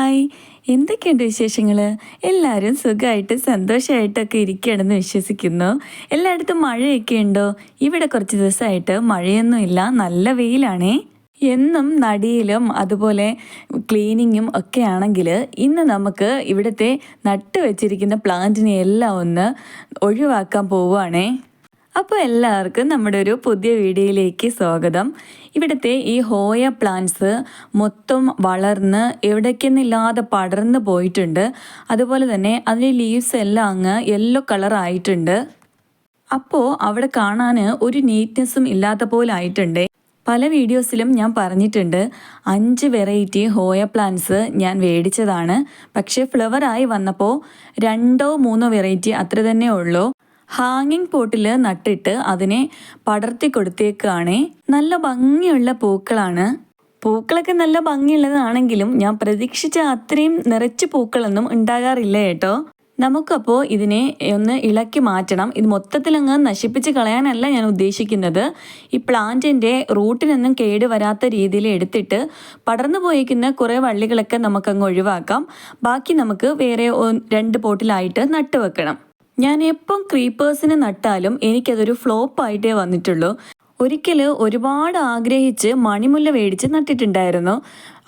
Hi, എന്തൊക്കെയുണ്ട് വിശേഷങ്ങൾ? എല്ലാവരും സുഖമായിട്ട് സന്തോഷമായിട്ടൊക്കെ ഇരിക്കുകയാണെന്ന് വിശ്വസിക്കുന്നു. എല്ലായിടത്തും മഴയൊക്കെ ഉണ്ടോ? ഇവിടെ കുറച്ച് ദിവസമായിട്ട് മഴയൊന്നുമില്ല, നല്ല വെയിലാണേ. എന്നും നടിയിലും അതുപോലെ ക്ലീനിങ്ങും ഒക്കെ ആണെങ്കിൽ ഇന്ന് നമുക്ക് ഇവിടുത്തെ നട്ട് വെച്ചിരിക്കുന്ന പ്ലാന്റിനെ എല്ലാം ഒന്ന് ഒഴിവാക്കാൻ പോവുകയാണേ. അപ്പോൾ എല്ലാവർക്കും നമ്മുടെ ഒരു പുതിയ വീഡിയോയിലേക്ക് സ്വാഗതം. ഇവിടുത്തെ ഈ ഹോയ പ്ലാന്റ്സ് മൊത്തം വളർന്ന് എവിടേക്കെന്നില്ലാതെ പടർന്ന് പോയിട്ടുണ്ട്. അതുപോലെ തന്നെ അതിൻ്റെ ലീവ്സ് എല്ലാം അങ്ങ് യെല്ലോ കളർ ആയിട്ടുണ്ട്. അപ്പോൾ അവിടെ കാണാൻ ഒരു നീറ്റ്നെസ്സും ഇല്ലാത്ത പോലെ ആയിട്ടുണ്ട്. പല വീഡിയോസിലും ഞാൻ പറഞ്ഞിട്ടുണ്ട് 5 വെറൈറ്റി ഹോയ പ്ലാന്റ്സ് ഞാൻ മേടിച്ചതാണ്. പക്ഷേ ഫ്ലവറായി വന്നപ്പോൾ 2 or 3 വെറൈറ്റി അത്ര തന്നെ ഉള്ളൂ. ഹാങ്ങിങ് പോട്ടിൽ നട്ടിട്ട് അതിനെ പടർത്തി കൊടുത്തേക്കാണ്. നല്ല ഭംഗിയുള്ള പൂക്കളാണ്. പൂക്കളൊക്കെ നല്ല ഭംഗിയുള്ളതാണെങ്കിലും ഞാൻ പ്രതീക്ഷിച്ച അത്രയും നിറച്ച് പൂക്കളൊന്നും ഉണ്ടാകാറില്ല കേട്ടോ. നമുക്കപ്പോൾ ഇതിനെ ഒന്ന് ഇളക്കി മാറ്റണം. ഇത് മൊത്തത്തിലങ്ങ് നശിപ്പിച്ച് കളയാനല്ല ഞാൻ ഉദ്ദേശിക്കുന്നത്. ഈ പ്ലാന്റിൻ്റെ റൂട്ടിനൊന്നും കേട് വരാത്ത രീതിയിൽ എടുത്തിട്ട് പടർന്നു പോയിരിക്കുന്ന കുറേ വള്ളികളൊക്കെ നമുക്കങ്ങ് ഒഴിവാക്കാം. ബാക്കി നമുക്ക് വേറെ 2 പോട്ടിലായിട്ട് നട്ട് വെക്കണം. ഞാൻ എപ്പം ക്രീപ്പേഴ്സിന് നട്ടാലും എനിക്കതൊരു ഫ്ലോപ്പായിട്ടേ വന്നിട്ടുള്ളൂ. ഒരിക്കൽ ഒരുപാട് ആഗ്രഹിച്ച് മണിമുല്ല മേടിച്ച് നട്ടിട്ടുണ്ടായിരുന്നു.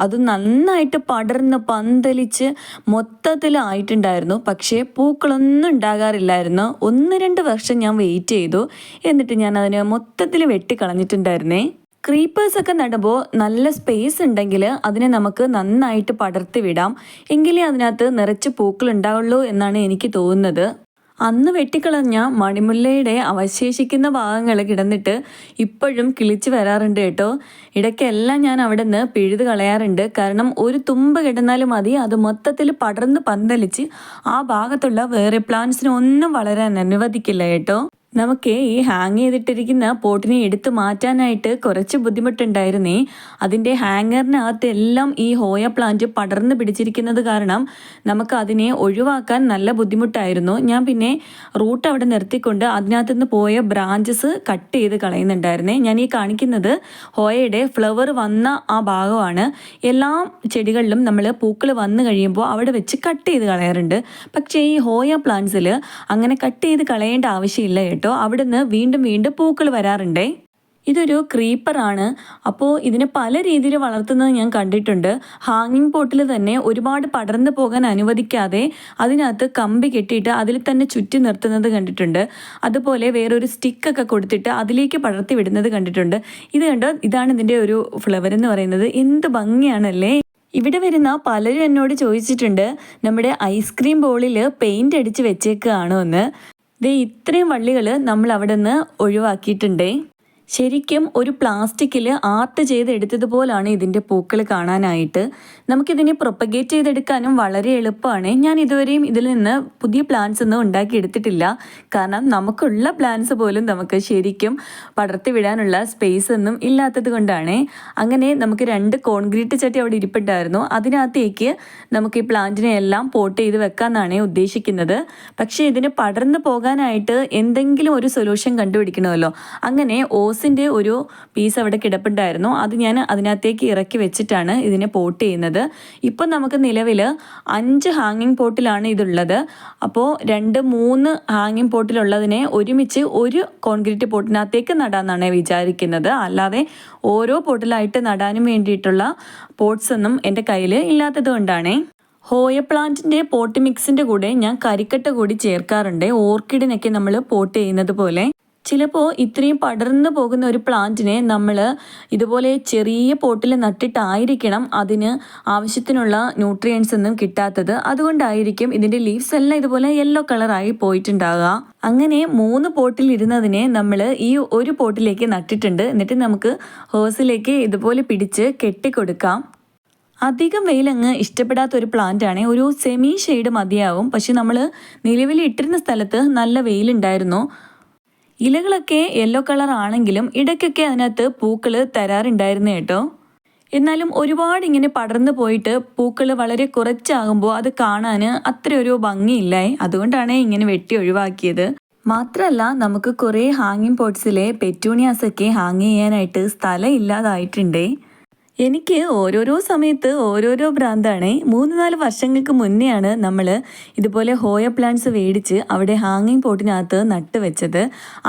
അത് നന്നായിട്ട് പടർന്ന് പന്തലിച്ച് മൊത്തത്തിലായിട്ടുണ്ടായിരുന്നു. പക്ഷേ പൂക്കളൊന്നും ഉണ്ടാകാറില്ലായിരുന്നു. 1-2 വർഷം ഞാൻ വെയിറ്റ് ചെയ്തു. എന്നിട്ട് ഞാൻ അതിനെ മൊത്തത്തിൽ വെട്ടിക്കളഞ്ഞിട്ടുണ്ടായിരുന്നേ. ക്രീപ്പേഴ്സൊക്കെ നടുമ്പോൾ നല്ല സ്പേസ് ഉണ്ടെങ്കിൽ അതിനെ നമുക്ക് നന്നായിട്ട് പടർത്തി വിടാം. എങ്കിലേ അതിനകത്ത് നിറച്ച് പൂക്കൾ ഉണ്ടാവുള്ളൂ എന്നാണ് എനിക്ക് തോന്നുന്നത്. അന്ന് വെട്ടിക്കളഞ്ഞ മണിമുല്ലയുടെ അവശേഷിക്കുന്ന ഭാഗങ്ങൾ കിടന്നിട്ട് ഇപ്പോഴും കിളിച്ച് വരാറുണ്ട് കേട്ടോ. ഇടയ്ക്കെല്ലാം ഞാൻ അവിടെ നിന്ന് പിഴുത് കളയാറുണ്ട്. കാരണം ഒരു തുമ്പ് കിടന്നാലും മതി, അത് മൊത്തത്തിൽ പടർന്ന് പന്തലിച്ച് ആ ഭാഗത്തുള്ള വേറെ പ്ലാന്റ്സിനെ ഒന്നും വളരാൻ അനുവദിക്കില്ല കേട്ടോ. നമുക്ക് ഈ ഹാങ് ചെയ്തിട്ടിരിക്കുന്ന പോട്ടിനെ എടുത്ത് മാറ്റാനായിട്ട് കുറച്ച് ബുദ്ധിമുട്ടുണ്ടായിരുന്നേ. അതിൻ്റെ ഹാങ്ങറിനകത്ത് എല്ലാം ഈ ഹോയ പ്ലാന്റ് പടർന്ന് പിടിച്ചിരിക്കുന്നത് കാരണം നമുക്ക് അതിനെ ഒഴിവാക്കാൻ നല്ല ബുദ്ധിമുട്ടായിരുന്നു. ഞാൻ പിന്നെ റൂട്ട് അവിടെ നിർത്തിക്കൊണ്ട് അതിനകത്ത് നിന്ന് പോയ ബ്രാഞ്ചസ് കട്ട് ചെയ്ത് കളയുന്നുണ്ടായിരുന്നേ. ഞാൻ ഈ കാണിക്കുന്നത് ഹോയയുടെ ഫ്ലവർ വന്ന ആ ഭാഗമാണ്. എല്ലാ ചെടികളിലും നമ്മൾ പൂക്കൾ വന്നു കഴിയുമ്പോൾ അവിടെ വെച്ച് കട്ട് ചെയ്ത് കളയാറുണ്ട്. പക്ഷേ ഈ ഹോയ പ്ലാന്റ്സിൽ അങ്ങനെ കട്ട് ചെയ്ത് കളയേണ്ട ആവശ്യമില്ല കേട്ടോ. അവിടുന്ന് വീണ്ടും വീണ്ടും പൂക്കൾ വരാറുണ്ടേ. ഇതൊരു ക്രീപ്പറാണ്. അപ്പോൾ ഇതിനെ പല രീതിയിൽ വളർത്തുന്നത് ഞാൻ കണ്ടിട്ടുണ്ട്. ഹാങ്ങിങ് പോട്ടിൽ തന്നെ ഒരുപാട് പടർന്നു പോകാൻ അനുവദിക്കാതെ അതിനകത്ത് കമ്പി കെട്ടിയിട്ട് അതിൽ തന്നെ ചുറ്റി നിർത്തുന്നത് കണ്ടിട്ടുണ്ട്. അതുപോലെ വേറൊരു സ്റ്റിക്കൊക്കെ കൊടുത്തിട്ട് അതിലേക്ക് പടർത്തി വിടുന്നത് കണ്ടിട്ടുണ്ട്. ഇത് കണ്ടോ, ഇതാണ് ഇതിൻ്റെ ഒരു ഫ്ലവർ എന്ന് പറയുന്നത്. എന്ത് ഭംഗിയാണല്ലേ. ഇവിടെ വരുന്ന പലരും എന്നോട് ചോദിച്ചിട്ടുണ്ട് നമ്മുടെ ഐസ്ക്രീം ബോളിൽ പെയിൻ്റ് അടിച്ച് വെച്ചേക്കുകയാണോ എന്ന്. ഇത്രയും വള്ളികൾ നമ്മൾ അവിടെ നിന്ന് ഒഴിവാക്കിയിട്ടുണ്ടേ. ശരിക്കും ഒരു പ്ലാസ്റ്റിക്കിൽ ആർട്ട് ചെയ്തെടുത്തതുപോലാണ് ഇതിൻ്റെ പൂക്കൾ കാണാനായിട്ട്. നമുക്കിതിനെ പ്രൊപ്പഗേറ്റ് ചെയ്തെടുക്കാനും വളരെ എളുപ്പമാണ്. ഞാൻ ഇതുവരെയും ഇതിൽ നിന്ന് പുതിയ പ്ലാന്റ്സ് ഒന്നും ഉണ്ടാക്കിയെടുത്തിട്ടില്ല. കാരണം നമുക്കുള്ള പ്ലാന്റ്സ് പോലും നമുക്ക് ശരിക്കും പടർത്തി വിടാനുള്ള സ്പേസ് ഒന്നും ഇല്ലാത്തത് കൊണ്ടാണ്. അങ്ങനെ നമുക്ക് 2 കോൺക്രീറ്റ് ചട്ടി അവിടെ ഇരിപ്പുണ്ടായിരുന്നു. അതിനകത്തേക്ക് നമുക്ക് ഈ പ്ലാന്റിനെ എല്ലാം പോട്ട് ചെയ്ത് വെക്കാമെന്നാണ് ഉദ്ദേശിക്കുന്നത്. പക്ഷേ ഇതിന് പടർന്നു പോകാനായിട്ട് എന്തെങ്കിലും ഒരു സൊല്യൂഷൻ കണ്ടുപിടിക്കണമല്ലോ. അങ്ങനെ ൻ്റെ ഒരു പീസ് അവിടെ കിടപ്പുണ്ടായിരുന്നു. അത് ഞാൻ അതിനകത്തേക്ക് ഇറക്കി വെച്ചിട്ടാണ് ഇതിനെ പോട്ട് ചെയ്യുന്നത്. ഇപ്പം നമുക്ക് നിലവിൽ 5 ഹാങ്ങിങ് പോട്ടിലാണ് ഇതുള്ളത്. അപ്പോൾ 2-3 ഹാങ്ങിങ് പോട്ടിലുള്ളതിനെ ഒരുമിച്ച് ഒരു കോൺക്രീറ്റ് പോട്ടിനകത്തേക്ക് നടാമെന്നാണ് വിചാരിക്കുന്നത്. അല്ലാതെ ഓരോ പോട്ടിലായിട്ട് നടാനും വേണ്ടിയിട്ടുള്ള പോട്ട്സ് ഒന്നും എൻ്റെ കയ്യിൽ ഇല്ലാത്തത് കൊണ്ടാണ്. ഹോയ പ്ലാന്റിൻ്റെ പോട്ട് മിക്സിൻ്റെ കൂടെ ഞാൻ കരിക്കട്ട കൂടി ചേർക്കാറുണ്ട്. ഓർക്കിഡിനൊക്കെ നമ്മൾ പോട്ട് ചെയ്യുന്നത് പോലെ. ചിലപ്പോൾ ഇത്രയും പടർന്നു പോകുന്ന ഒരു പ്ലാന്റിനെ നമ്മൾ ഇതുപോലെ ചെറിയ പോട്ടിൽ നട്ടിട്ടായിരിക്കണം അതിന് ആവശ്യത്തിനുള്ള ന്യൂട്രിയൻസ് ഒന്നും കിട്ടാത്തത്. അതുകൊണ്ടായിരിക്കും ഇതിൻ്റെ ലീവ്സ് എല്ലാം ഇതുപോലെ യെല്ലോ കളറായി പോയിട്ടുണ്ടാകുക. അങ്ങനെ 3 പോട്ടിൽ ഇരുന്നതിനെ നമ്മൾ ഈ ഒരു പോട്ടിലേക്ക് നട്ടിട്ടുണ്ട്. എന്നിട്ട് നമുക്ക് ഹോസിലേക്ക് ഇതുപോലെ പിടിച്ച് കെട്ടിക്കൊടുക്കാം. അധികം വെയിലങ്ങ് ഇഷ്ടപ്പെടാത്ത ഒരു പ്ലാന്റാണ്. ഒരു സെമി ഷെയ്ഡ് മതിയാവും. പക്ഷെ നമ്മൾ നിലവിൽ ഇട്ടിരുന്ന സ്ഥലത്ത് നല്ല വെയിലുണ്ടായിരുന്നു. ഇലകളൊക്കെ യെല്ലോ കളർ ആണെങ്കിലും ഇടയ്ക്കൊക്കെ അതിനകത്ത് പൂക്കൾ തരാറുണ്ടായിരുന്നു കേട്ടോ. എന്നാലും ഒരുപാട് ഇങ്ങനെ പടർന്നു പോയിട്ട് പൂക്കൾ വളരെ കുറച്ചാകുമ്പോൾ അത് കാണാൻ അത്രയൊരു ഭംഗിയില്ലേ. അതുകൊണ്ടാണ് ഇങ്ങനെ വെട്ടി ഒഴിവാക്കിയത്. മാത്രമല്ല നമുക്ക് കുറേ ഹാങ്ങിങ് പോട്ട്സിലെ പെറ്റൂണിയാസൊക്കെ ഹാങ് ചെയ്യാനായിട്ട് സ്ഥലം ഇല്ലാതായിട്ടുണ്ടേ. എനിക്ക് ഓരോരോ സമയത്ത് ഓരോരോ ഭ്രാന്താണേ. 3-4 വർഷങ്ങൾക്ക് മുന്നെയാണ് നമ്മൾ ഇതുപോലെ ഹോയ പ്ലാന്റ്സ് മേടിച്ച് അവിടെ ഹാങ്ങിങ് പോട്ടിനകത്ത് നട്ട് വെച്ചത്.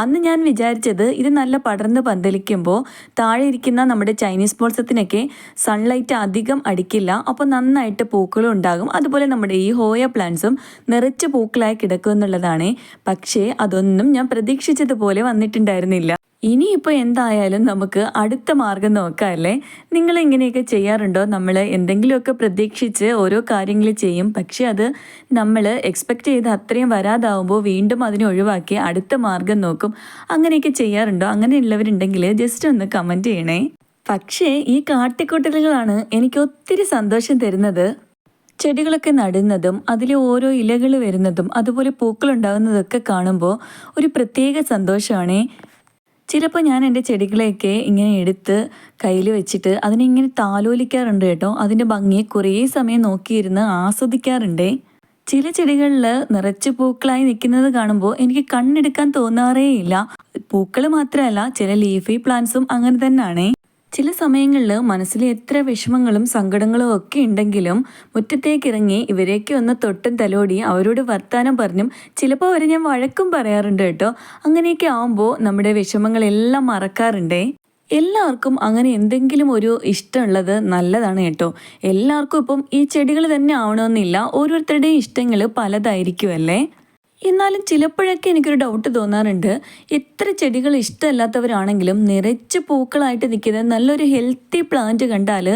അന്ന് ഞാൻ വിചാരിച്ചത് ഇത് നല്ല പടർന്ന് പന്തലിക്കുമ്പോൾ താഴെ ഇരിക്കുന്ന നമ്മുടെ ചൈനീസ് ബോൾസത്തിനൊക്കെ സൺലൈറ്റ് അധികം അടിക്കില്ല, അപ്പോൾ നന്നായിട്ട് പൂക്കളും ഉണ്ടാകും, അതുപോലെ നമ്മുടെ ഈ ഹോയ പ്ലാന്റ്സും നിറച്ച് പൂക്കളായി കിടക്കും എന്നുള്ളതാണ്. പക്ഷേ അതൊന്നും ഞാൻ പ്രതീക്ഷിച്ചതുപോലെ വന്നിട്ടുണ്ടായിരുന്നില്ല. ഇനിയിപ്പോൾ എന്തായാലും നമുക്ക് അടുത്ത മാർഗം നോക്കാം അല്ലേ? നിങ്ങൾ ഇങ്ങനെയൊക്കെ ചെയ്യാറുണ്ടോ? നമ്മൾ എന്തെങ്കിലുമൊക്കെ പ്രതീക്ഷിച്ച് ഓരോ കാര്യങ്ങൾ ചെയ്യും, പക്ഷെ അത് നമ്മൾ എക്സ്പെക്റ്റ് ചെയ്ത് അത്രയും വരാതാവുമ്പോൾ വീണ്ടും അതിനെ ഒഴിവാക്കി അടുത്ത മാർഗം നോക്കും. അങ്ങനെയൊക്കെ ചെയ്യാറുണ്ടോ? അങ്ങനെയുള്ളവരുണ്ടെങ്കിൽ ജസ്റ്റ് ഒന്ന് കമൻറ്റ് ചെയ്യണേ. പക്ഷേ ഈ കാട്ടിക്കൂട്ടലുകളാണ് എനിക്ക് ഒത്തിരി സന്തോഷം തരുന്നത്. ചെടികളൊക്കെ നടുന്നതും അതിൽ ഓരോ ഇലകൾ വരുന്നതും അതുപോലെ പൂക്കളുണ്ടാകുന്നതൊക്കെ കാണുമ്പോൾ ഒരു പ്രത്യേക സന്തോഷമാണേ. ചിലപ്പോൾ ഞാൻ എൻ്റെ ചെടികളെയൊക്കെ ഇങ്ങനെ എടുത്ത് കയ്യിൽ വെച്ചിട്ട് അതിനെ താലോലിക്കാറുണ്ട് കേട്ടോ. അതിൻ്റെ ഭംഗി കുറേ സമയം നോക്കിയിരുന്ന് ആസ്വദിക്കാറുണ്ടേ. ചില ചെടികളിൽ നിറച്ച് പൂക്കളായി നിൽക്കുന്നത് കാണുമ്പോൾ എനിക്ക് കണ്ണെടുക്കാൻ തോന്നാറേയില്ല. പൂക്കൾ മാത്രമല്ല, ചില ലീഫി പ്ലാന്റ്സും അങ്ങനെ തന്നെയാണേ. ചില സമയങ്ങളിൽ മനസ്സിൽ എത്ര വിഷമങ്ങളും സങ്കടങ്ങളും ഒക്കെ ഉണ്ടെങ്കിലും മുറ്റത്തേക്ക് ഇറങ്ങി ഇവരെയൊക്കെ ഒന്ന് തൊട്ടും തലോടി അവരോട് വർത്താനം പറഞ്ഞും ചിലപ്പോൾ അവരെ ഞാൻ വഴക്കും പറയാറുണ്ട് കേട്ടോ. അങ്ങനെയൊക്കെ ആവുമ്പോൾ നമ്മുടെ വിഷമങ്ങളെല്ലാം മറക്കാറുണ്ടേ. എല്ലാവർക്കും അങ്ങനെ എന്തെങ്കിലും ഒരു ഇഷ്ടമുള്ളത് നല്ലതാണ് കേട്ടോ. എല്ലാവർക്കും ഇപ്പം ഈ ചെടികൾ തന്നെ ആവണമെന്നില്ല, ഓരോരുത്തരുടെയും ഇഷ്ടങ്ങൾ പലതായിരിക്കുമല്ലേ. എന്നാലും ചിലപ്പോഴൊക്കെ എനിക്കൊരു ഡൗട്ട് തോന്നാറുണ്ട്, എത്ര ചെടികൾ ഇഷ്ടമല്ലാത്തവരാണെങ്കിലും നിറച്ച് പൂക്കളായിട്ട് നിൽക്കുന്ന നല്ലൊരു ഹെൽത്തി പ്ലാന്റ് കണ്ടാൽ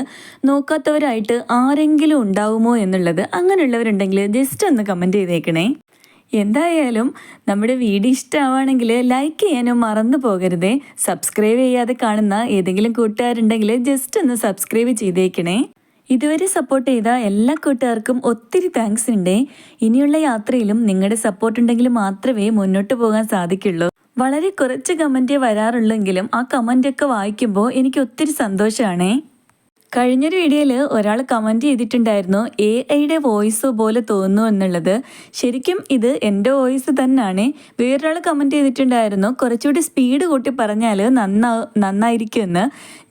നോക്കാത്തവരായിട്ട് ആരെങ്കിലും ഉണ്ടാവുമോ എന്നുള്ളത്. അങ്ങനെയുള്ളവരുണ്ടെങ്കിൽ ജസ്റ്റ് ഒന്ന് കമൻറ്റ് ചെയ്തേക്കണേ. എന്തായാലും നമ്മുടെ വീഡിയോ ഇഷ്ടമാവുകയാണെങ്കിൽ ലൈക്ക് ചെയ്യാനും മറന്നു പോകരുതേ. സബ്സ്ക്രൈബ് ചെയ്യാതെ കാണുന്ന ഏതെങ്കിലും കൂട്ടുകാരുണ്ടെങ്കിൽ ജസ്റ്റ് ഒന്ന് സബ്സ്ക്രൈബ് ചെയ്തേക്കണേ. ഇതുവരെ സപ്പോർട്ട് ചെയ്ത എല്ലാ കൂട്ടുകാർക്കും ഒത്തിരി താങ്ക്സ് ഉണ്ട്. ഇനിയുള്ള യാത്രയിലും നിങ്ങളുടെ സപ്പോർട്ട് ഉണ്ടെങ്കിൽ മാത്രമേ മുന്നോട്ട് പോകാൻ സാധിക്കുള്ളൂ. വളരെ കുറച്ച് കമൻറ്റേ വരാറുള്ളെങ്കിലും ആ കമൻ്റൊക്കെ വായിക്കുമ്പോൾ എനിക്ക് ഒത്തിരി സന്തോഷമാണേ. കഴിഞ്ഞൊരു വീഡിയോയിൽ ഒരാൾ കമൻറ്റ് ചെയ്തിട്ടുണ്ടായിരുന്നു AI-യുടെ വോയിസ് പോലെ തോന്നുന്നു എന്നുള്ളത്. ശരിക്കും ഇത് എൻ്റെ വോയിസ് തന്നെയാണ്. വേറൊരാൾ കമൻറ്റ് ചെയ്തിട്ടുണ്ടായിരുന്നു കുറച്ചുകൂടി സ്പീഡ് കൂട്ടി പറഞ്ഞാൽ നന്നായിരിക്കുമെന്ന്.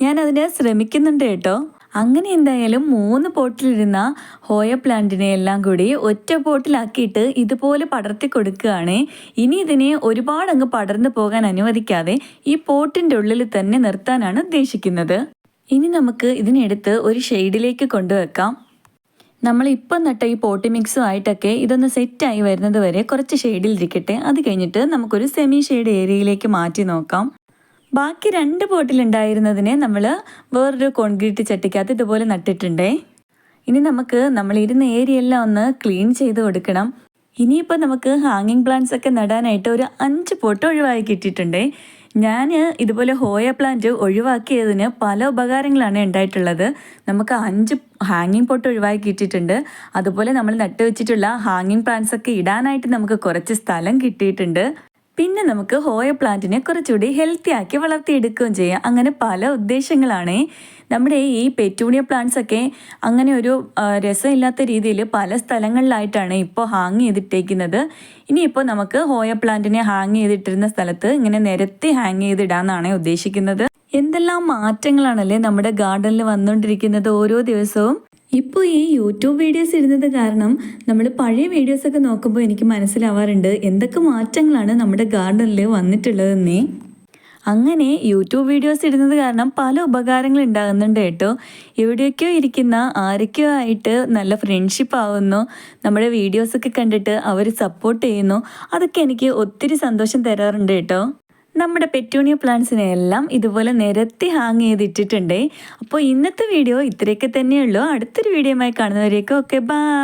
ഞാനതിന് ശ്രമിക്കുന്നുണ്ട് കേട്ടോ. അങ്ങനെ എന്തായാലും 3 പോട്ടിലിരുന്ന ഹോയ പ്ലാന്റിനെ എല്ലാം കൂടി ഒറ്റ പോട്ടിലാക്കിയിട്ട് ഇതുപോലെ പടർത്തി കൊടുക്കുകയാണ്. ഇനി ഇതിനെ ഒരുപാട് അങ്ങ് പടർന്നു പോകാൻ അനുവദിക്കാതെ ഈ പോട്ടിൻ്റെ ഉള്ളിൽ തന്നെ നിർത്താനാണ് ഉദ്ദേശിക്കുന്നത്. ഇനി നമുക്ക് ഇതിനെടുത്ത് ഒരു ഷെയ്ഡിലേക്ക് കൊണ്ടുവെക്കാം. നമ്മളിപ്പം നട്ട ഈ പോട്ടി മിക്സുമായിട്ടൊക്കെ ഇതൊന്ന് സെറ്റായി വരുന്നത് വരെ കുറച്ച് ഷെയ്ഡിലിരിക്കട്ടെ. അത് കഴിഞ്ഞിട്ട് നമുക്കൊരു സെമി ഷെയ്ഡ് ഏരിയയിലേക്ക് മാറ്റി നോക്കാം. ബാക്കി 2 പോട്ടിലുണ്ടായിരുന്നതിനെ നമ്മൾ വേറൊരു കോൺക്രീറ്റ് ചട്ടിക്കകത്ത് ഇതുപോലെ നട്ടിട്ടുണ്ടേ. ഇനി നമുക്ക് നമ്മളിരുന്ന ഏരിയയെല്ലാം ഒന്ന് ക്ലീൻ ചെയ്ത് കൊടുക്കണം. ഇനിയിപ്പോൾ നമുക്ക് ഹാങ്ങിങ് പ്ലാന്റ്സ് ഒക്കെ നടാനായിട്ട് ഒരു 5 പോട്ട് ഒഴിവാക്കി കിട്ടിയിട്ടുണ്ടേ. ഞാൻ ഇതുപോലെ ഹോയ പ്ലാന്റ് ഒഴിവാക്കിയതിന് പല ഉപകാരങ്ങളാണ് ഉണ്ടായിട്ടുള്ളത്. നമുക്ക് 5 ഹാങ്ങിങ് പോട്ട് ഒഴിവാക്കി കിട്ടിയിട്ടുണ്ട്. അതുപോലെ നമ്മൾ നട്ട് വെച്ചിട്ടുള്ള ഹാങ്ങിങ് പ്ലാന്റ്സ് ഒക്കെ ഇടാനായിട്ട് നമുക്ക് കുറച്ച് സ്ഥലം കിട്ടിയിട്ടുണ്ട്. പിന്നെ നമുക്ക് ഹോയ പ്ലാന്റിനെ കുറച്ചുകൂടി ഹെൽത്തി ആക്കി വളർത്തിയെടുക്കുകയും ചെയ്യാം. അങ്ങനെ പല ഉദ്ദേശങ്ങളാണ്. നമ്മുടെ ഈ പെറ്റൂണിയ പ്ലാന്റ്സ് ഒക്കെ അങ്ങനെ ഒരു രസമില്ലാത്ത രീതിയിൽ പല സ്ഥലങ്ങളിലായിട്ടാണ് ഇപ്പോൾ ഹാങ് ചെയ്തിട്ടേക്കുന്നത്. ഇനിയിപ്പോൾ നമുക്ക് ഹോയ പ്ലാന്റിനെ ഹാങ് ചെയ്തിട്ടിരുന്ന സ്ഥലത്ത് ഇങ്ങനെ നിരത്തി ഹാങ് ചെയ്തിടാനാണ് ഉദ്ദേശിക്കുന്നത്. എന്തെല്ലാം മാറ്റങ്ങളാണല്ലേ നമ്മുടെ ഗാർഡനിൽ വന്നുകൊണ്ടിരിക്കുന്നത് ഓരോ ദിവസവും. ഇപ്പോൾ ഈ യൂട്യൂബ് വീഡിയോസ് ഇടുന്നത് കാരണം നമ്മൾ പഴയ വീഡിയോസൊക്കെ നോക്കുമ്പോൾ എനിക്ക് മനസ്സിലാവാറുണ്ട് എന്തൊക്കെ മാറ്റങ്ങളാണ് നമ്മുടെ ഗാർഡനിൽ വന്നിട്ടുള്ളതെന്നേ. അങ്ങനെ യൂട്യൂബ് വീഡിയോസ് ഇടുന്നത് കാരണം പല ഉപകാരങ്ങൾ ഉണ്ടാകുന്നുണ്ട് കേട്ടോ. എവിടെയൊക്കെയോ ഇരിക്കുന്ന ആരൊക്കെയോ ആയിട്ട് നല്ല ഫ്രണ്ട്ഷിപ്പ് ആവുന്നു, നമ്മുടെ വീഡിയോസൊക്കെ കണ്ടിട്ട് അവർ സപ്പോർട്ട് ചെയ്യുന്നു. അതൊക്കെ എനിക്ക് ഒത്തിരി സന്തോഷം തരാറുണ്ട് കേട്ടോ. നമ്മുടെ പെറ്റൂണിയ പ്ലാന്റ്സിനെ എല്ലാം ഇതുപോലെ നിരത്തി ഹാങ് ചെയ്തിട്ടിട്ടുണ്ടേ. അപ്പോൾ ഇന്നത്തെ വീഡിയോ ഇത്രയൊക്കെ തന്നെയുള്ളൂ. അടുത്തൊരു വീഡിയോയുമായി കാണുന്നവരേക്കും ഓക്കെ ബൈ.